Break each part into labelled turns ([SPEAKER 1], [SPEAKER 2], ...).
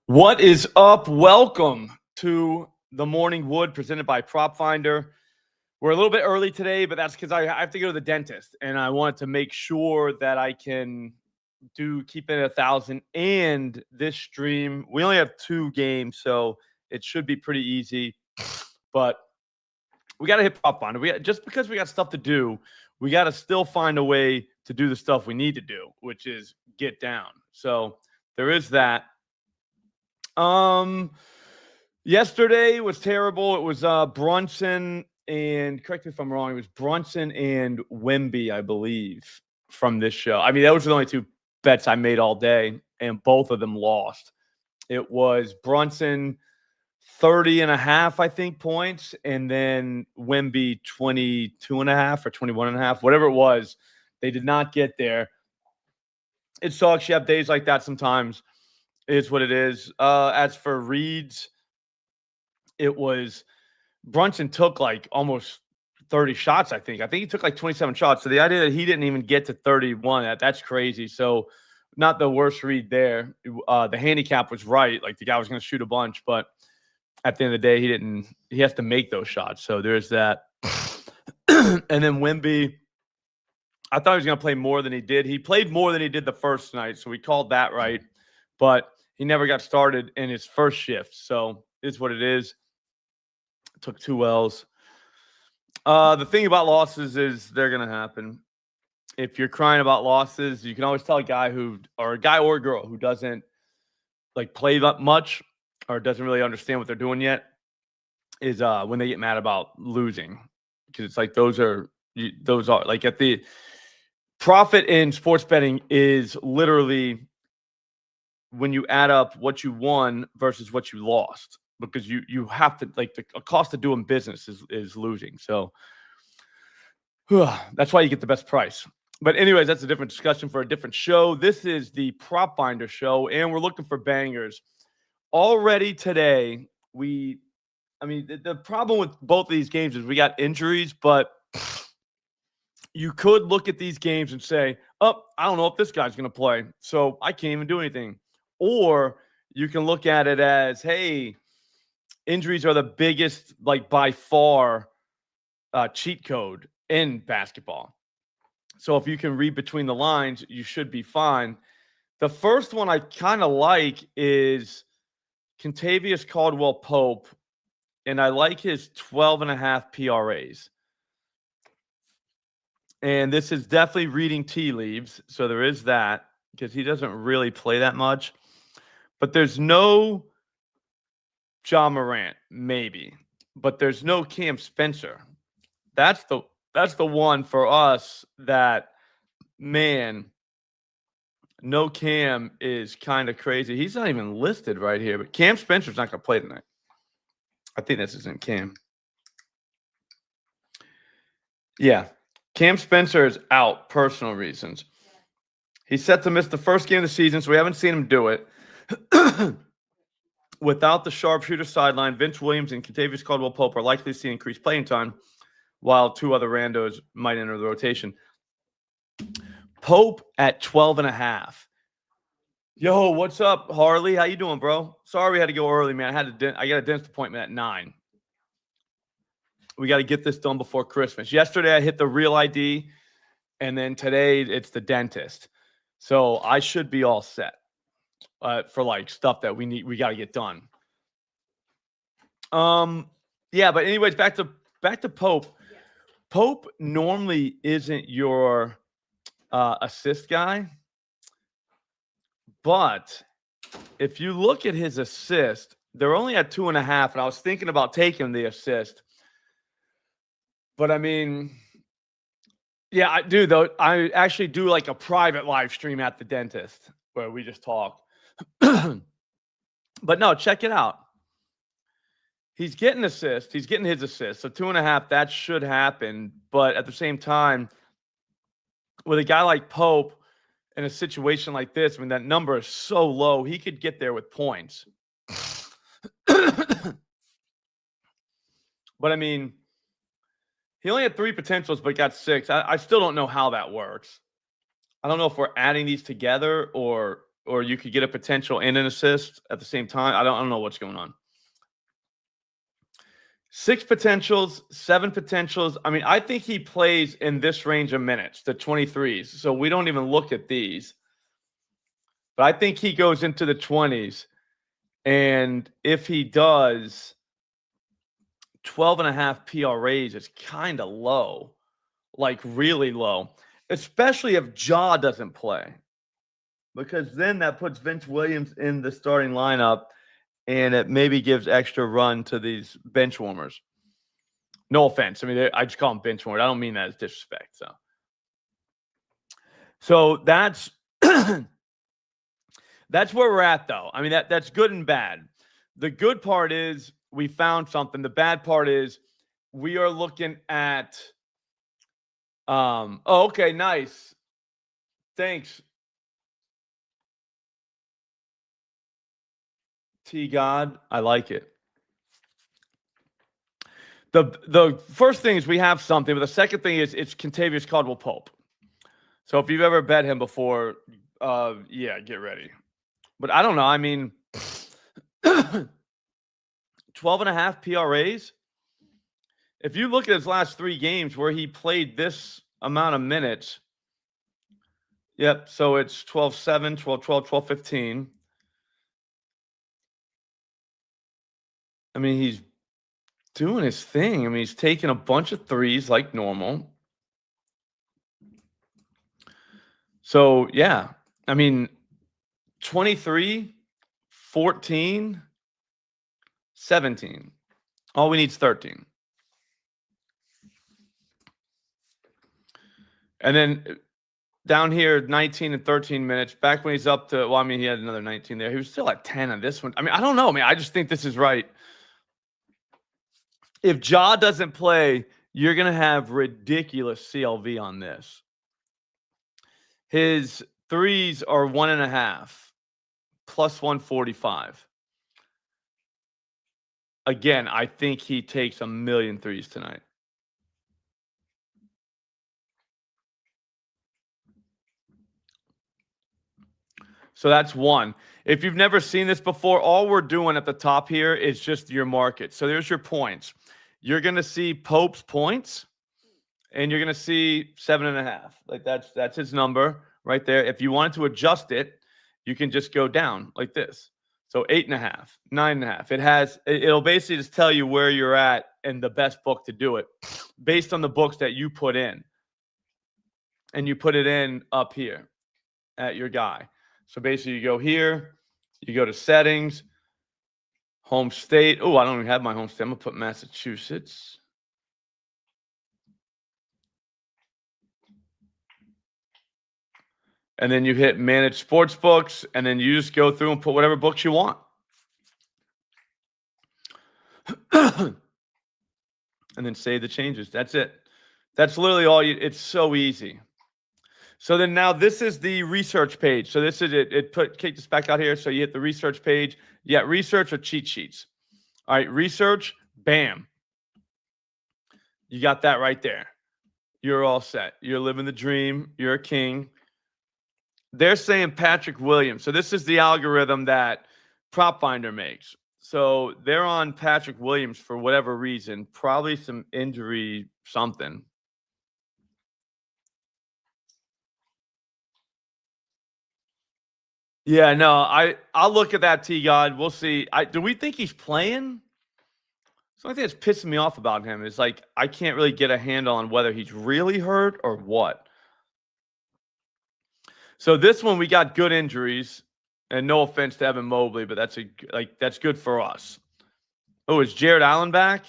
[SPEAKER 1] What is up? Welcome to the Morning Wood presented by Prop Finder. We're a little bit early today, but that's because I have to go to the dentist, and I wanted to make sure that I can keep it 1,000. And this stream, we only have 2 games, so it should be pretty easy. But we got to hit Prop Finder. Just because we got stuff to do, we got to still find a way to do the stuff we need to do, which is get down. So there is that. Yesterday was terrible. It was Brunson and correct me if I'm wrong. It was Brunson and Wemby, I believe, from this show. I mean, those were the only 2 bets I made all day, and both of them lost. It was Brunson 30.5, I think, points, and then Wemby 22.5 or 21.5, whatever it was. They did not get there. It sucks. You have days like that sometimes. It is what it is. As for reads, it was Brunson took like almost 30 shots, I think. I think he took like 27 shots. So the idea that he didn't even get to 31, that's crazy. So not the worst read there. The handicap was right. Like the guy was going to shoot a bunch, but at the end of the day, he has to make those shots. So there's that. And then Wemby, I thought he was going to play more than he did. He played more than he did the first night. So we called that right. But he never got started in his first shift. So it's what it is. Took 2 L's. The thing about losses is they're going to happen. If you're crying about losses, you can always tell a guy or a girl who doesn't like play that much or doesn't really understand what they're doing yet is when they get mad about losing. Because it's like those are like at the profit in sports betting is literally when you add up what you won versus what you lost, because you have to, like, the cost of doing business is losing. So that's why you get the best price. But anyways, that's a different discussion for a different show. This is the Prop Finder show, and we're looking for bangers. Already today, the problem with both of these games is we got injuries, but you could look at these games and say, oh, I don't know if this guy's going to play, so I can't even do anything. Or you can look at it as, hey, injuries are the biggest, like by far, cheat code in basketball. So if you can read between the lines, you should be fine. The first one I kind of like is Kentavious Caldwell-Pope, and I like his 12.5 PRAs. And this is definitely reading tea leaves, so there is that, because he doesn't really play that much. But there's no Ja Morant, maybe, but there's no Cam Spencer. That's the one for us that, man, no Cam is kind of crazy. He's not even listed right here, but Cam Spencer's not going to play tonight. I think this isn't Cam. Yeah, Cam Spencer is out, personal reasons. He's set to miss the first game of the season, so we haven't seen him do it. Without the sharpshooter sideline, Vince Williams and Kentavious Caldwell-Pope are likely to see increased playing time, while 2 other randos might enter the rotation. Pope at 12.5. Yo, what's up, Harley? How you doing, bro? Sorry we had to go early, man. I got a dentist appointment at 9. We got to get this done before Christmas. Yesterday I hit the real ID, and then today it's the dentist. So I should be all set for like stuff that we got to get done. Yeah, but anyways, back to Pope. Pope normally isn't your assist guy, but if you look at his assist, they're only at 2.5, and I was thinking about taking the assist. But I mean, yeah, I do though. I actually do like a private live stream at the dentist where we just talk. But no, check it out. He's getting assists. He's getting his assist. So 2.5, that should happen. But at the same time, with a guy like Pope in a situation like this, I mean, that number is so low, he could get there with points. But I mean, he only had 3 potentials, but got 6. I still don't know how that works. I don't know if we're adding these together or or you could get a potential and an assist at the same time. I don't know what's going on. 6 potentials, 7 potentials. I mean, I think he plays in this range of minutes, the 23s. So we don't even look at these. But I think he goes into the 20s. And if he does, 12.5 PRAs is kind of low, like really low, especially if Ja doesn't play. Because then that puts Vince Williams in the starting lineup, and it maybe gives extra run to these bench warmers. No offense. I mean, I just call them bench warmers. I don't mean that as disrespect. So that's that's where we're at, though. I mean, that's good and bad. The good part is we found something. The bad part is we are looking at oh, okay, nice. Thanks. T God, I like it. The first thing is we have something, but the second thing is it's Kentavious Caldwell-Pope. So if you've ever bet him before, yeah, get ready. But I don't know. I mean, 12.5 PRAs. If you look at his last 3 games where he played this amount of minutes, yep, so it's 12-7, 12-12, 12-15. I mean, he's doing his thing. I mean, he's taking a bunch of threes like normal. So, yeah. I mean, 23, 14, 17. All we need is 13. And then down here, 19 and 13 minutes. Back when he's up to, well, I mean, he had another 19 there. He was still at 10 on this one. I mean, I don't know, man. I just think this is right. If Ja doesn't play, you're going to have ridiculous CLV on this. His threes are 1.5 plus 145. Again, I think he takes a million threes tonight. So that's one. If you've never seen this before, all we're doing at the top here is just your market. So there's your points. You're going to see Pope's points, and you're going to see 7.5. Like that's his number right there. If you wanted to adjust it, you can just go down like this. So 8.5, 9.5. It'll basically just tell you where you're at and the best book to do it based on the books that you put in. And you put it in up here at your guy. So basically you go here, you go to settings, home state. Oh, I don't even have my home state. I'm going to put Massachusetts. And then you hit manage sports books, and then you just go through and put whatever books you want. And then save the changes. That's it. That's literally all you. It's so easy. So then now this is the research page. So this is it. Kick this back out here. So you hit the research page. Yeah, research or cheat sheets. All right, research. Bam. You got that right there. You're all set. You're living the dream. You're a king. They're saying Patrick Williams. So this is the algorithm that Prop Finder makes. So they're on Patrick Williams for whatever reason, probably some injury, something. Yeah, no, I'll look at that, T-God. We'll see. Do we think he's playing? The only thing that's pissing me off about him is like I can't really get a handle on whether he's really hurt or what. So this one we got good injuries, and no offense to Evan Mobley, but that's good for us. Oh, is Jared Allen back?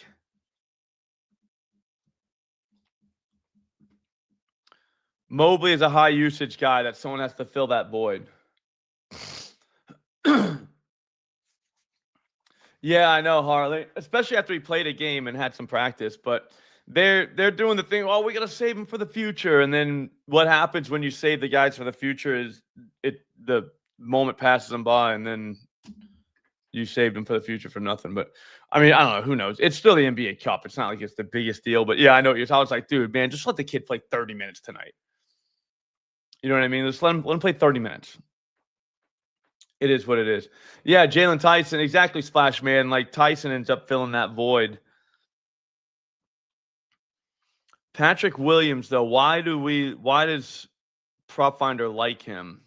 [SPEAKER 1] Mobley is a high usage guy that someone has to fill that void. Yeah, I know, Harley. Especially after he played a game and had some practice, but they're doing the thing. Oh, we gotta save him for the future. And then what happens when you save the guys for the future is the moment passes them by, and then you saved them for the future for nothing. But I mean, I don't know. Who knows? It's still the NBA Cup. It's not like it's the biggest deal. But yeah, I know what you're talking. I was like, dude, man, just let the kid play 30 minutes tonight. You know what I mean? Just let him play 30 minutes. It is what it is. Yeah, Jaylen Tyson, exactly, Splash Man. Like, Tyson ends up filling that void. Patrick Williams, though, why does Prop Finder like him?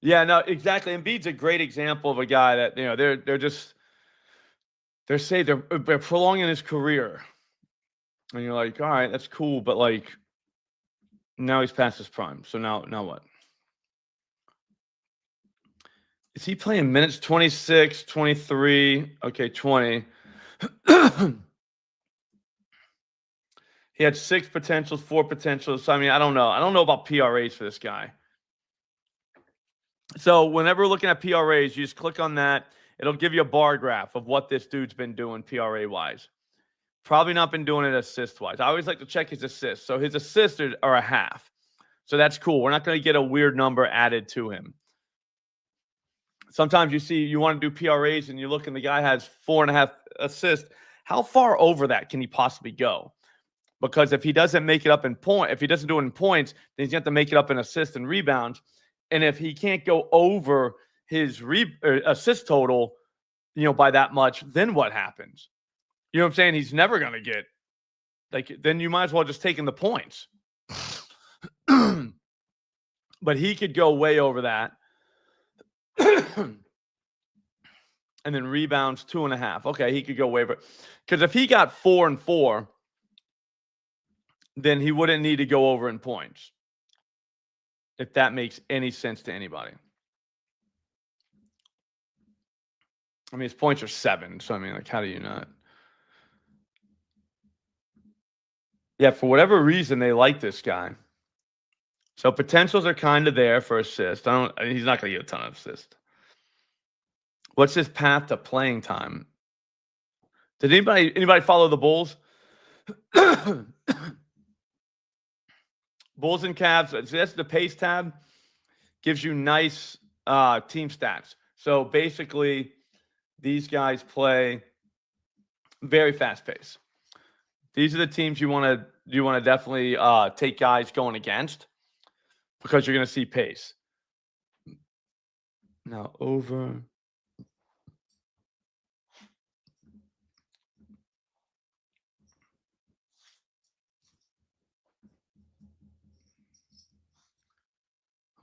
[SPEAKER 1] Yeah, no, exactly. Embiid's a great example of a guy that, they're prolonging his career. And you're like, all right, that's cool, but like now he's past his prime. So now what? Is he playing minutes 26, 23? Okay, 20. He had 6 potentials, 4 potentials. So, I mean, I don't know. I don't know about PRAs for this guy. So whenever we're looking at PRAs, you just click on that. It'll give you a bar graph of what this dude's been doing PRA-wise. Probably not been doing it assist-wise. I always like to check his assists. So his assists are a half. So that's cool. We're not going to get a weird number added to him. Sometimes you want to do PRAs and you look and the guy has 4.5 assists. How far over that can he possibly go? Because if he doesn't make it up if he doesn't do it in points, then he's going to have to make it up in assists and rebounds. And if he can't go over his assist total, by that much, then what happens? You know what I'm saying? He's never going to get then you might as well just take in the points. But he could go way over that. And then rebounds 2.5. Okay, he could go way over. Because if he got 4 and 4, then he wouldn't need to go over in points. If that makes any sense to anybody. I mean, his points are 7. So, I mean, like, how do you not? Yeah, for whatever reason, they like this guy. So, potentials are kind of there for assist. He's not going to get a ton of assist. What's his path to playing time? Did anybody follow the Bulls? Bulls and Cavs. So that's the pace tab. Gives you nice team stats. So basically, these guys play very fast pace. These are the teams you want to definitely take guys going against because you're going to see pace. Now over.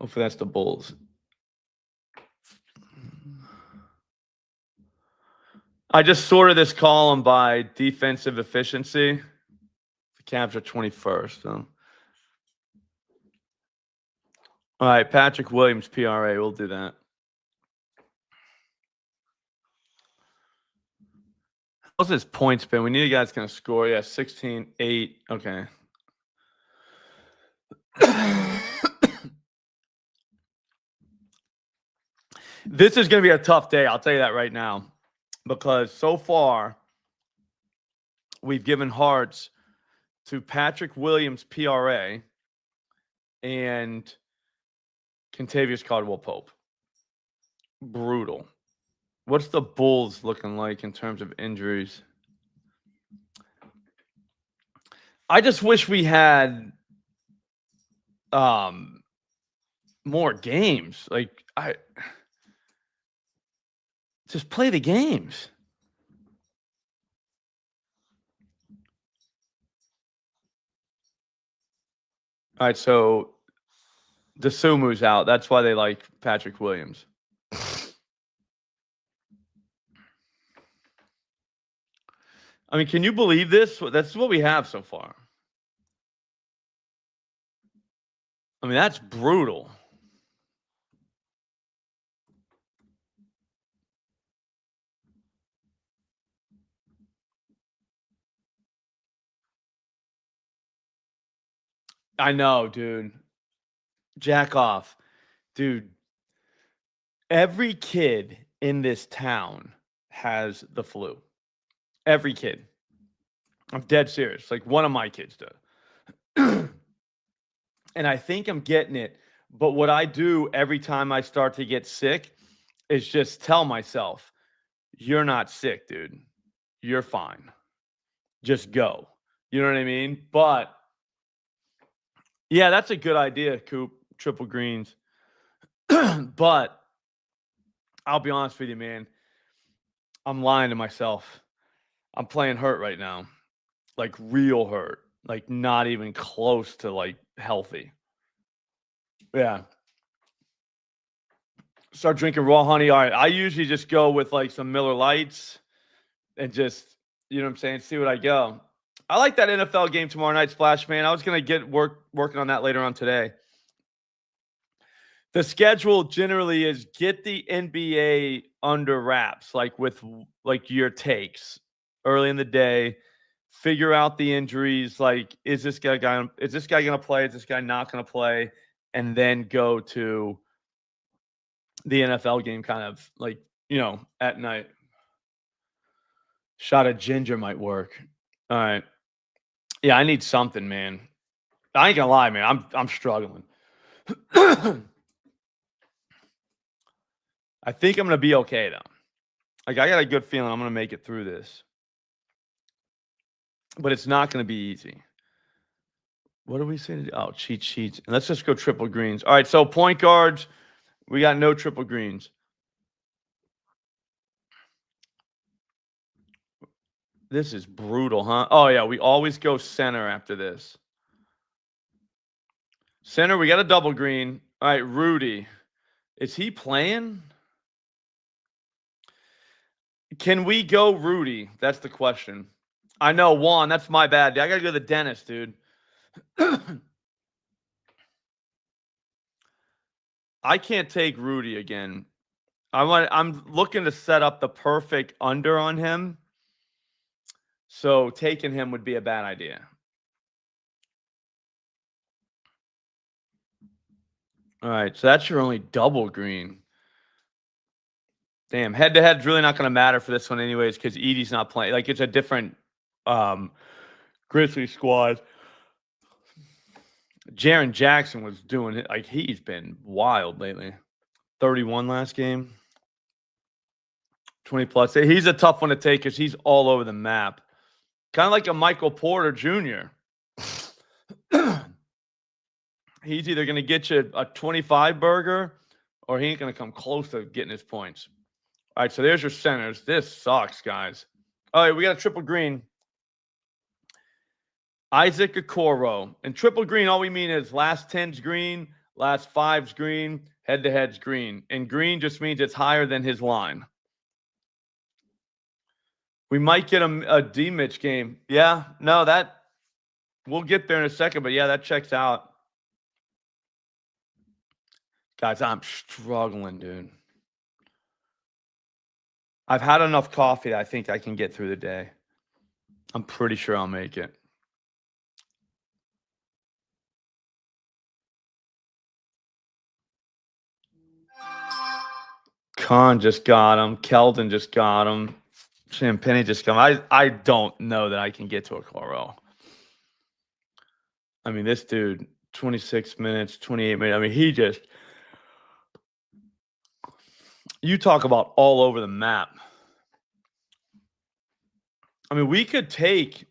[SPEAKER 1] Hopefully that's the Bulls. I just sorted this column by defensive efficiency. The Cavs are 21st. So. All right, Patrick Williams, PRA. We'll do that. How's his points been? We need a guy that's going to score. Yeah, 16, 8. Okay. This is going to be a tough day. I'll tell you that right now. Because so far, we've given hearts to Patrick Williams, PRA, and Kentavious Caldwell-Pope. Brutal. What's the Bulls looking like in terms of injuries? I just wish we had more games. Like, just play the games. All right, so DeSumu's out. That's why they like Patrick Williams. I mean, can you believe this? That's what we have so far. I mean, that's brutal. I know, dude. Jack off. Dude, every kid in this town has the flu. Every kid. I'm dead serious. Like, one of my kids does. And I think I'm getting it. But what I do every time I start to get sick is just tell myself, you're not sick, dude. You're fine. Just go. You know what I mean? But yeah, that's a good idea, Coop. triple greens. But I'll be honest with you, man. I'm lying to myself. I'm playing hurt right now. Like real hurt. Like not even close to like healthy. Yeah. Start drinking raw honey. All right. I usually just go with like some Miller Lights and just, you know what I'm saying, see what I go. I like that NFL game tomorrow night, Splash Man. I was gonna get working on that later on today. The schedule generally is get the NBA under wraps, like with like your takes early in the day. Figure out the injuries. Like, is this guy gonna play? Is this guy not gonna play? And then go to the NFL game, kind of like, you know, at night. Shot of ginger might work. All right. Yeah, I need something, man. I ain't gonna lie, man. I'm struggling. I think I'm gonna be okay though. Like I got a good feeling I'm gonna make it through this. But it's not gonna be easy. What do we say? Oh, cheat sheets. And let's just go triple greens. All right, so point guards, we got no triple greens. This is brutal, huh? Oh yeah, we always go center after this. Center, we got a double green. All right, Rudy. Is he playing? Can we go Rudy? That's the question. I know, Juan. That's my bad. I gotta go to the dentist, dude. I can't take Rudy again. I'm looking to set up the perfect under on him. So taking him would be a bad idea. All right, so that's your only double green. Damn, head-to-head's really not going to matter for this one anyways because Edie's not playing. Like, it's a different Grizzly squad. Jaren Jackson was doing it. Like, he's been wild lately. 31 last game. 20-plus. He's a tough one to take because he's all over the map. Kind of like a Michael Porter Jr. He's either going to get you a 25 burger or he ain't going to come close to getting his points. All right, so there's your centers. This sucks, guys. All right, we got a triple green. Isaac Okoro. And triple green, all we mean is last 10's green, last 5's green, head-to-head's green. And green just means it's higher than his line. We might get a D-Mitch game. Yeah, no, that we'll get there in a second, but yeah, that checks out. Guys, I'm struggling, dude. I've had enough coffee that I think I can get through the day. I'm pretty sure I'll make it. Khan just got him. Keldon just got him. Champagne just got him. I don't know that I can get to a Coro. I mean, this dude, 26 minutes, 28 minutes. I mean, he just – you talk about all over the map. I mean, we could take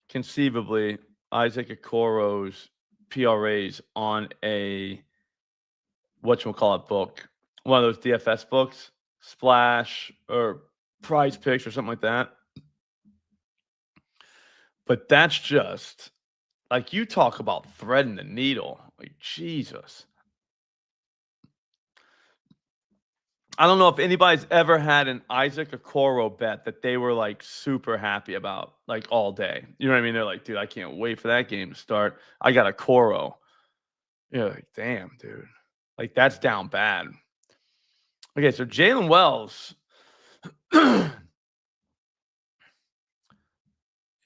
[SPEAKER 1] conceivably Isaac Okoro's PRAs on a whatchamacallit book, one of those DFS books, Splash or Prize Picks or something like that. But that's just like you talk about threading the needle. Like Jesus. I don't know if anybody's ever had an Isaac Okoro bet that they were like super happy about like all day. You know what I mean? They're like, dude, I can't wait for that game to start. I got a Okoro. You're like, damn, dude. Like that's down bad. Okay, so Jalen Wells.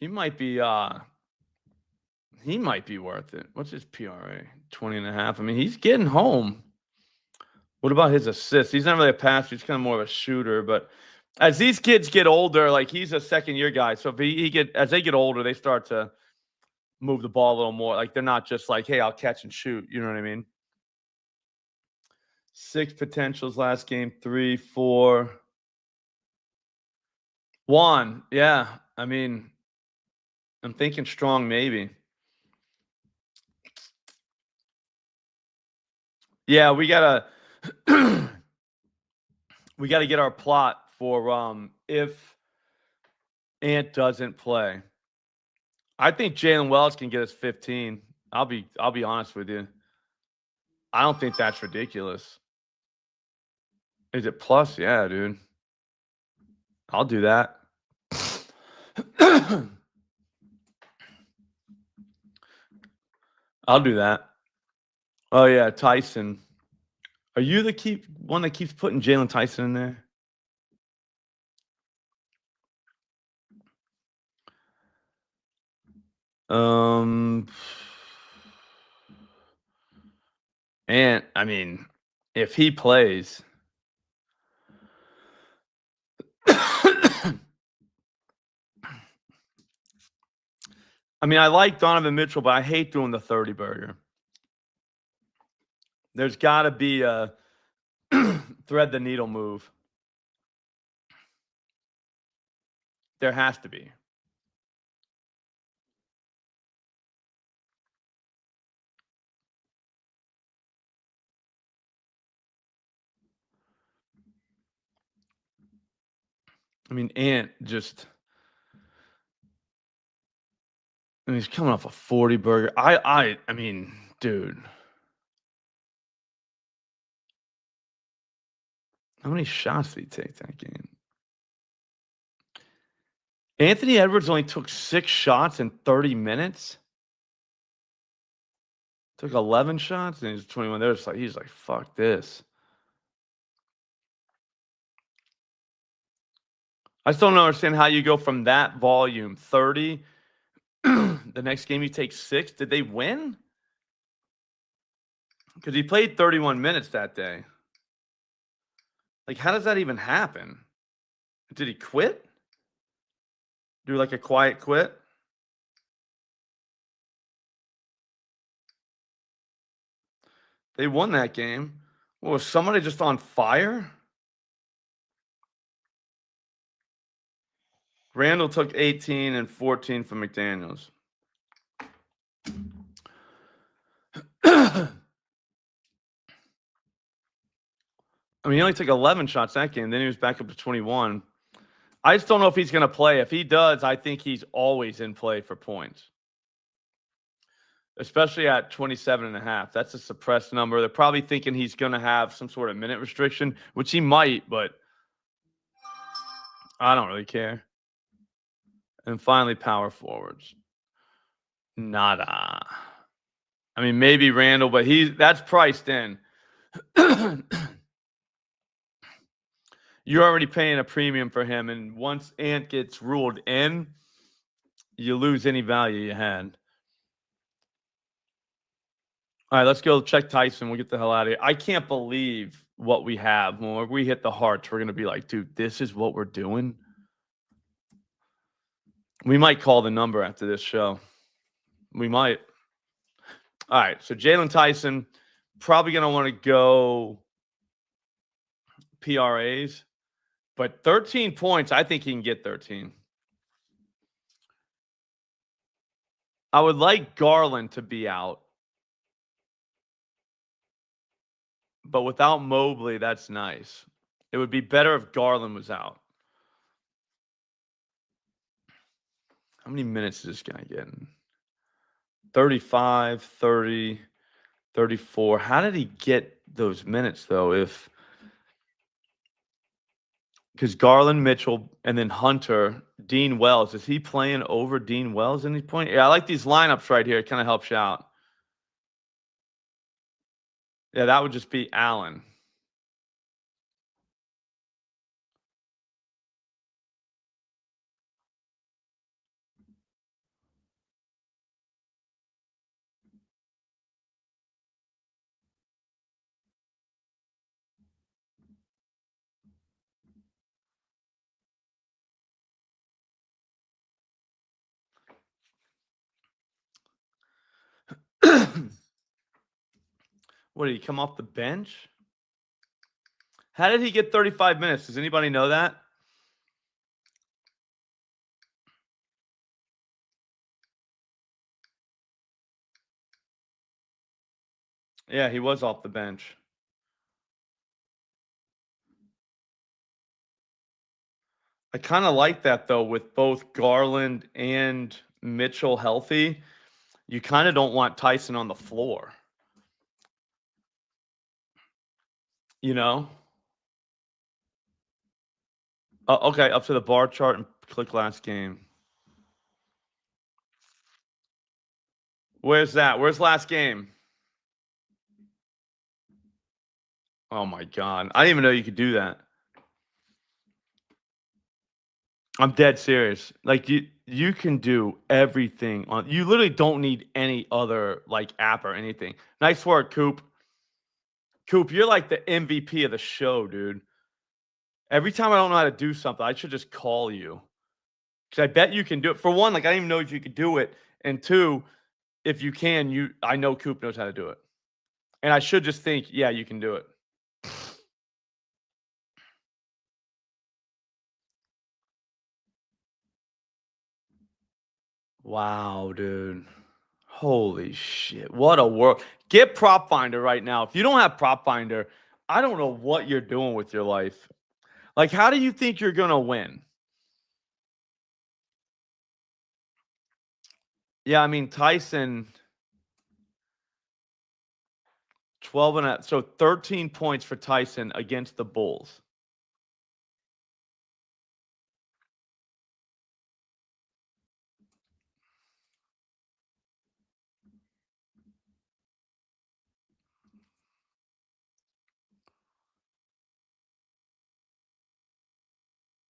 [SPEAKER 1] he might be worth it. What's his PRA? 20.5. I mean, he's getting home. What about his assists? He's not really a passer. He's kind of more of a shooter. But as these kids get older, like he's a second-year guy. So if as they get older, they start to move the ball a little more. Like they're not just like, hey, I'll catch and shoot. You know what I mean? 6 potentials last game. 3, 4. 1. Yeah. I mean, I'm thinking strong maybe. Yeah, we gotta we gotta get our plot for if Ant doesn't play. I think Jalen Wells can get us 15. I'll be honest with you. I don't think that's ridiculous. Is it plus? Yeah, dude. I'll do that. I'll do that. Oh yeah, Tyson. Are you the one that keeps putting Jaylen Tyson in there? Um, and I mean, if he plays, I mean, I like Donovan Mitchell, but I hate doing the 30 burger. There's got to be a thread the needle move. There has to be. I mean, Ant just. And he's coming off a 40 burger. I mean, dude. How many shots did he take that game? Anthony Edwards only took 6 shots in 30 minutes. Took 11 shots and he's 21. He's like, fuck this. I still don't understand how you go from that volume, 30. The next game you take 6. Did they win? Because he played 31 minutes that day. Like, how does that even happen? Did he quit? Do like a quiet quit? They won that game. Well, was somebody just on fire? Randall took 18 and 14 from McDaniels. I mean, he only took 11 shots that game. Then he was back up to 21. I just don't know if he's going to play. If he does, I think he's always in play for points, especially at 27.5. That's a suppressed number. They're probably thinking he's going to have some sort of minute restriction, which he might, but I don't really care. And finally, power forwards. Nada. I mean, maybe Randall, but that's priced in. You're already paying a premium for him, and once Ant gets ruled in, you lose any value you had. All right, let's go check Tyson. We'll get the hell out of here. I can't believe what we have. When we hit the hearts, we're going to be like, dude, this is what we're doing. We might call the number after this show. We might. All right, so Jaylen Tyson, probably going to want to go PRAs, but 13 points, I think he can get 13. I would like Garland to be out. But without Mobley, that's nice. It would be better if Garland was out. How many minutes is this guy getting? 35, 30, 34. How did he get those minutes, though? Because Garland, Mitchell, and then Hunter, Dean Wells. Is he playing over Dean Wells at any point? Yeah, I like these lineups right here. It kind of helps you out. Yeah, that would just be Allen. What, did he come off the bench? How did he get 35 minutes? Does anybody know that? Yeah, he was off the bench. I kind of like that though, with both Garland and Mitchell healthy. You kind of don't want Tyson on the floor, you know? Okay, up to the bar chart and click last game. Where's that? Where's last game? Oh my God. I didn't even know you could do that. I'm dead serious. Like you can do everything on you literally don't need any other like app or anything. Nice work, Coop. Coop, you're like the MVP of the show, dude. Every time I don't know how to do something, I should just call you. Because I bet you can do it. For one, like I didn't even know if you could do it. And two, if you can, I know Coop knows how to do it. And I should just think, yeah, you can do it. Wow, dude. Holy shit. What a world. Get Prop Finder right now. If you don't have Prop Finder, I don't know what you're doing with your life. Like, how do you think you're going to win? Yeah, I mean, Tyson, 12 and a, so 13 points for Tyson against the Bulls.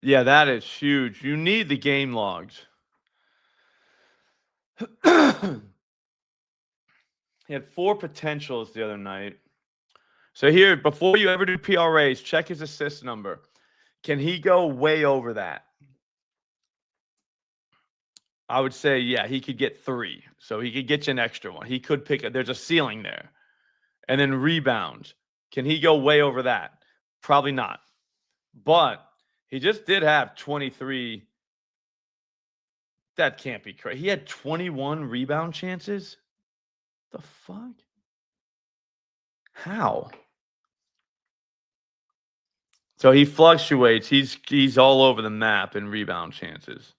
[SPEAKER 1] Yeah, that is huge. You need the game logs. He had 4 potentials the other night. So here, before you ever do PRAs, check his assist number. Can he go way over that? I would say, yeah, he could get 3. So he could get you an extra one. He could pick there's a ceiling there. And then rebounds. Can he go way over that? Probably not. But he just did have 23. That can't be crazy. He had 21 rebound chances? The fuck? How? So he fluctuates. He's all over the map in rebound chances.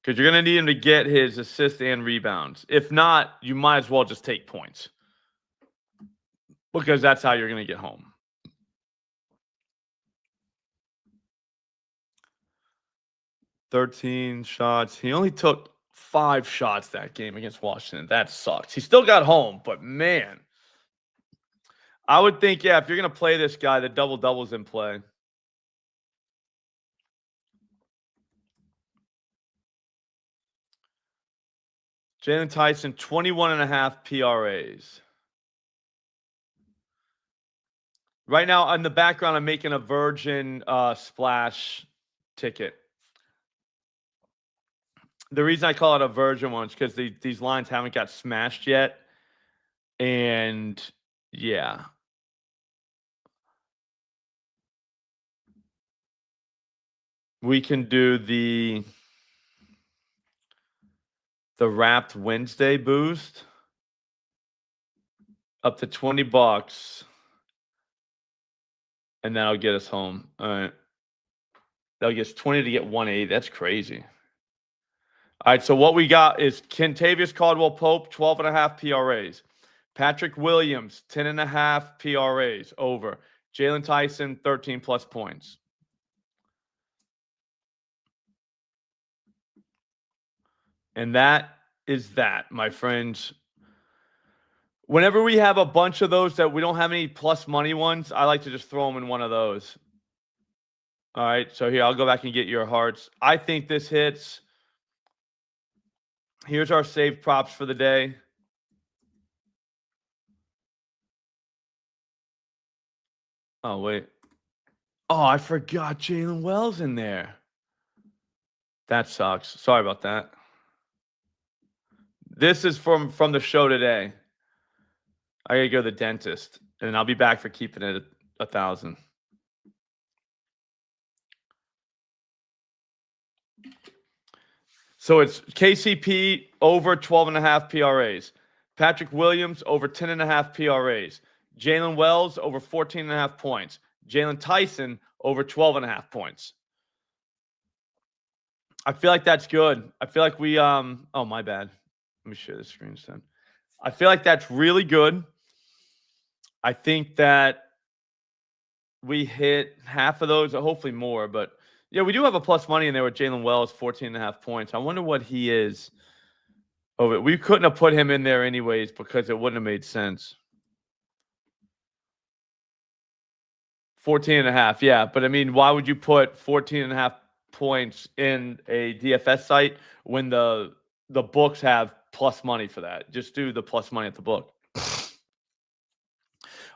[SPEAKER 1] Because you're going to need him to get his assists and rebounds. If not, you might as well just take points. Because that's how you're going to get home. "13 shots." He only took 5 shots that game against Washington. That sucks. He still got home, but man. I would think, yeah, if you're going to play this guy, the double-double's in play. Jaylen Tyson, 21.5 PRAs. Right now, in the background, I'm making a Virgin splash ticket. The reason I call it a Virgin one is because these lines haven't got smashed yet. And, yeah. We can do the Wrapped Wednesday boost up to $20. And that'll get us home. All right. That'll get us 20 to get 180. That's crazy. All right, so what we got is Kentavious Caldwell-Pope, 12.5 PRAs. Patrick Williams, 10.5 PRAs over. Jaylen Tyson, 13+ points. And that is that, my friends. Whenever we have a bunch of those that we don't have any plus money ones, I like to just throw them in one of those. All right, so here, I'll go back and get your hearts. I think this hits. Here's our save props for the day. Oh, wait. Oh, I forgot Jalen Wells in there. That sucks. Sorry about that. This is from the show today. I gotta go to the dentist, and I'll be back for keeping it at 1,000. So it's KCP over 12.5 PRAs. Patrick Williams over 10.5 PRAs. Jalen Wells over 14.5 points. Jaylen Tyson over 12.5 points. I feel like that's good. I feel like we oh, my bad. Let me share the screen then. I feel like that's really good. I think that we hit half of those, or hopefully more, but yeah, we do have a plus money in there with Jaylen Wells, 14.5 points. I wonder what he is. Oh, we couldn't have put him in there anyways because it wouldn't have made sense. 14.5, yeah. But I mean, why would you put 14.5 points in a DFS site when the books have plus money for that? Just do the plus money at the book.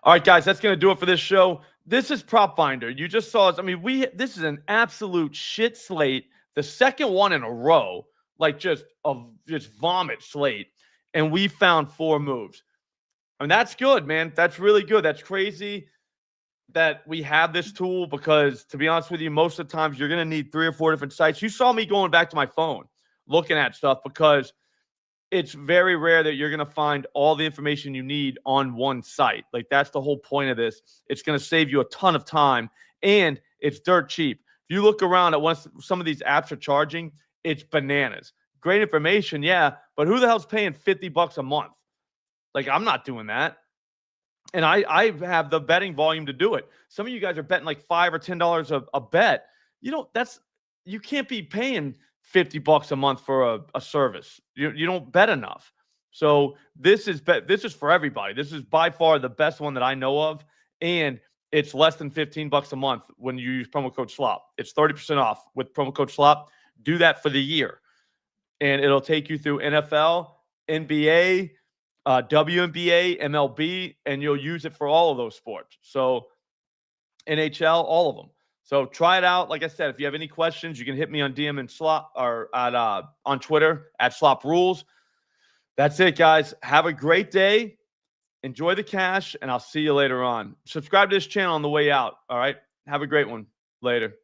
[SPEAKER 1] All right, guys, that's going to do it for this show. This is Prop Finder. You just saw us. I mean, this is an absolute shit slate. The second one in a row, like just vomit slate. And we found 4 moves. I mean, that's good, man. That's really good. That's crazy that we have this tool because, to be honest with you, most of the times you're going to need 3 or 4 different sites. You saw me going back to my phone looking at stuff because it's very rare that you're going to find all the information you need on one site. Like, that's the whole point of this. It's going to save you a ton of time, and it's dirt cheap. If you look around at what some of these apps are charging, it's bananas. Great information, yeah, but who the hell's paying $50 a month? Like, I'm not doing that. And I have the betting volume to do it. Some of you guys are betting like $5 or $10 a bet. You can't be paying $50 a month for a service. You don't bet enough. So this is for everybody. This is by far the best one that I know of, and it's less than $15 a month when you use promo code SLOP. It's 30% off with promo code SLOP. Do that for the year, and it'll take you through NFL, NBA, WNBA, MLB, and you'll use it for all of those sports. So NHL, all of them. So try it out. Like I said, if you have any questions, you can hit me on DM and Slop or on Twitter at Slop Rules. That's it, guys. Have a great day. Enjoy the cash, and I'll see you later on. Subscribe to this channel on the way out. All right. Have a great one. Later.